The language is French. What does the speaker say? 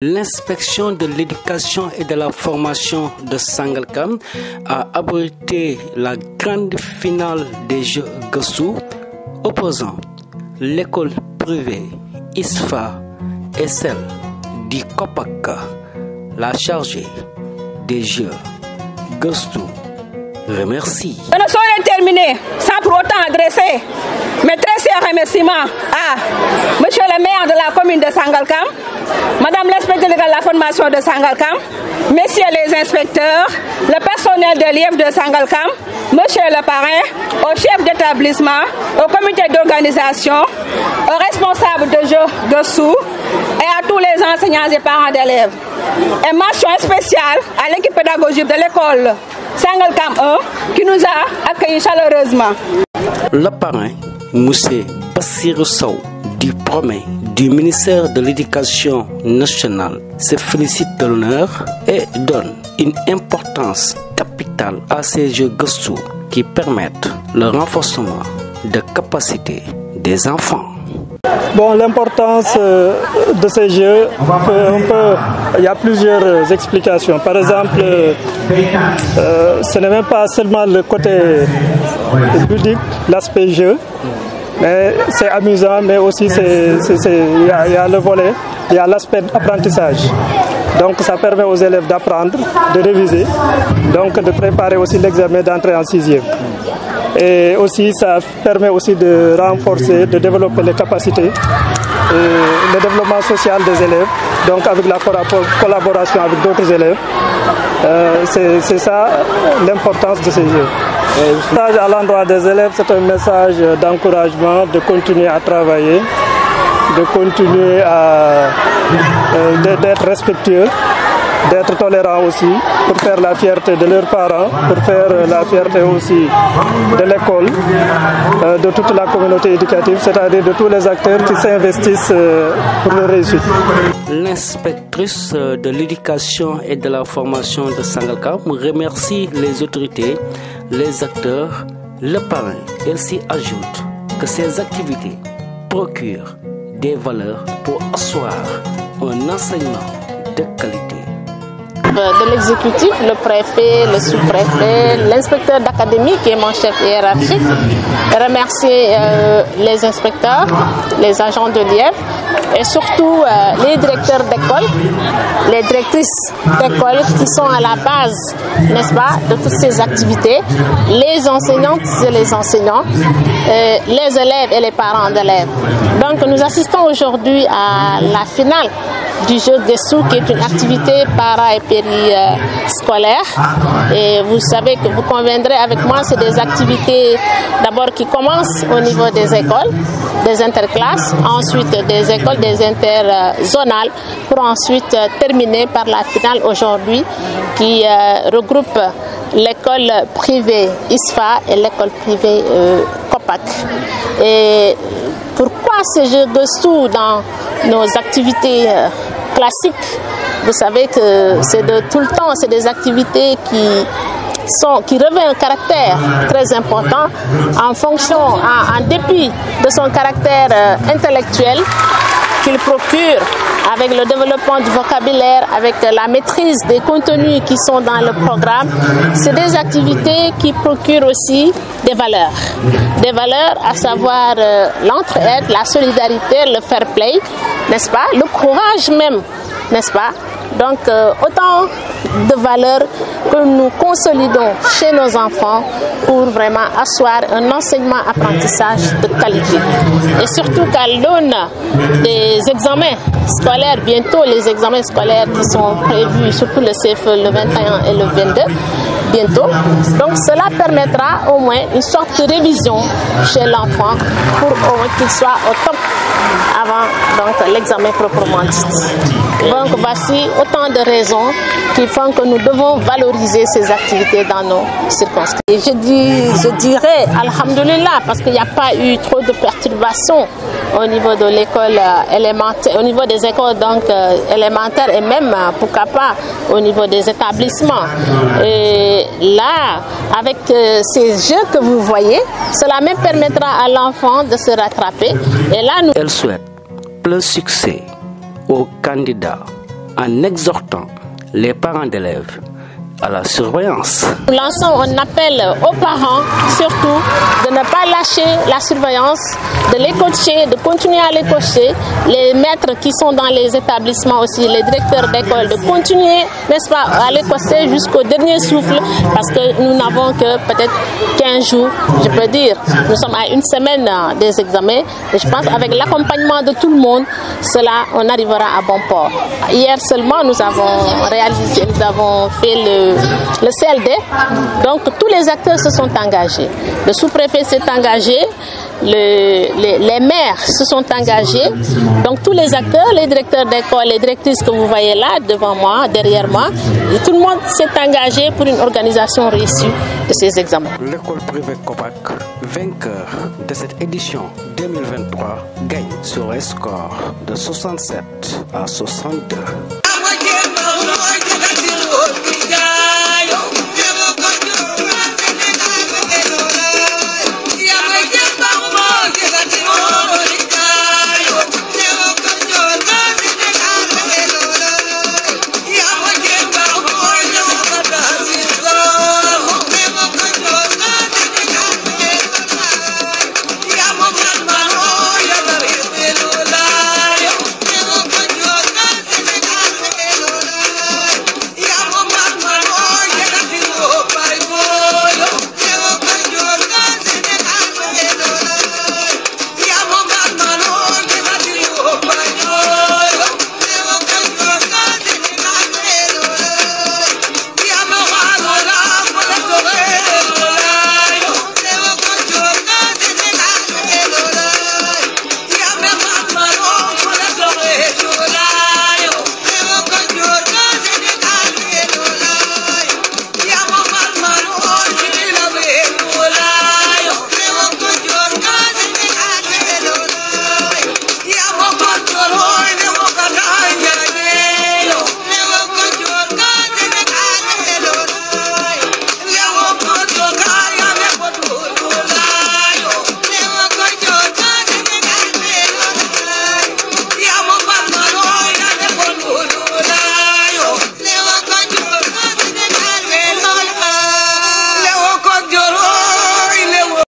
L'inspection de l'éducation et de la formation de Sangalkam a abrité la grande finale des Jeux Gëstu opposant l'école privée ISFA et celle du COPAC. La chargée des Jeux Gëstu remercie. Je ne saurais terminer sans pour autant adresser mes très chers remerciements à Monsieur le maire de la commune de Sangalkam, Madame l'inspectrice de la formation de Sangalkam, Messieurs les inspecteurs, le personnel de l'IEF de Sangalkam, Monsieur le parrain, au chef d'établissement, au comité d'organisation, aux responsables de Jeux Gëstu et à tous les enseignants et parents d'élèves. Et mention spéciale à l'équipe pédagogique de l'école Sangalkam 1 qui nous a accueillis chaleureusement. Le parrain, M. Bassirou Sow, du PROME du ministère de l'Éducation nationale, se félicite de l'honneur et donne une importance capitale à ces Jeux Gëstu qui permettent le renforcement de capacités des enfants. Bon, l'importance de ces jeux, il y a plusieurs explications. Par exemple, ce n'est même pas seulement le côté ludique, l'aspect jeu, mais c'est amusant, mais aussi il y a le volet, il y a l'aspect apprentissage. Donc ça permet aux élèves d'apprendre, de réviser, donc de préparer aussi l'examen d'entrée en 6e. Et aussi ça permet aussi de renforcer, de développer les capacités et le développement social des élèves, donc avec la collaboration avec d'autres élèves. C'est ça l'importance de ces jeux. Le message à l'endroit des élèves, c'est un message d'encouragement, de continuer à travailler, de continuer d'être respectueux, d'être tolérants aussi, pour faire la fierté de leurs parents, pour faire la fierté aussi de l'école, de toute la communauté éducative, c'est-à-dire de tous les acteurs qui s'investissent pour le réussite. L'inspectrice de l'éducation et de la formation de Sangalkam remercie les autorités, les acteurs, le parrain. Elle s'y ajoute que ces activités procurent des valeurs pour asseoir un enseignement de qualité. De l'exécutif, le préfet, le sous-préfet, l'inspecteur d'académie qui est mon chef hiérarchique, remercier les inspecteurs, les agents de l'IEF et surtout les directeurs d'école, les directrices d'école qui sont à la base, n'est-ce pas, de toutes ces activités, les enseignantes et les enseignants, les élèves et les parents d'élèves. Donc nous assistons aujourd'hui à la finale du Jeu Gëstu qui est une activité para et périscolaire. Et vous savez que vous conviendrez avec moi, c'est des activités d'abord qui commencent au niveau des écoles, des interclasses, ensuite des écoles, des interzonales, pour ensuite terminer par la finale aujourd'hui qui regroupe l'école privée ISFA et l'école privée COPAC. Et pourquoi ces Jeux Gëstu dans nos activités classiques? Vous savez que c'est de tout le temps, c'est des activités qui revêtent un caractère très important en fonction, en dépit de son caractère intellectuel qu'il procure avec le développement du vocabulaire, avec la maîtrise des contenus qui sont dans le programme. C'est des activités qui procurent aussi des valeurs. Des valeurs à savoir l'entraide, la solidarité, le fair play, n'est-ce pas? Le courage même, n'est-ce pas? Donc, autant de valeurs que nous consolidons chez nos enfants pour vraiment asseoir un enseignement-apprentissage de qualité. Et surtout qu'à l'aune des examens scolaires, bientôt les examens scolaires qui sont prévus, surtout le CFE le 21 et le 22, bientôt. Donc, cela permettra au moins une sorte de révision chez l'enfant pour au moins qu'il soit au top avant l'examen proprement dit. Donc, voici autant de raisons qui font que nous devons valoriser ces activités dans nos circonscriptions. Et je dirais, alhamdoulilah, parce qu'il n'y a pas eu trop de perturbations au niveau de l'école élémentaire, au niveau des écoles donc élémentaires et même, pourquoi pas, au niveau des établissements. Et là, avec ces jeux que vous voyez, cela même permettra à l'enfant de se rattraper. Et là, Elle souhaite plein succès aux candidats en exhortant les parents d'élèves à la surveillance. Nous lançons un appel aux parents, surtout, de ne pas lâcher la surveillance, de les coacher, de continuer à les coacher. Les maîtres qui sont dans les établissements aussi, les directeurs d'école, de continuer, n'est-ce pas, à les coacher jusqu'au dernier souffle, parce que nous n'avons que peut-être 15 jours, je peux dire. Nous sommes à une semaine des examens, et je pense qu'avec l'accompagnement de tout le monde, on arrivera à bon port. Hier seulement, nous avons fait le CLD, donc tous les acteurs se sont engagés. Le sous-préfet s'est engagé, les maires se sont engagés, donc tous les acteurs, les directeurs d'école, les directrices que vous voyez là, devant moi, derrière moi, et tout le monde s'est engagé pour une organisation réussie de ces examens. L'école privée Copac, vainqueur de cette édition 2023, gagne sur un score de 67 à 62.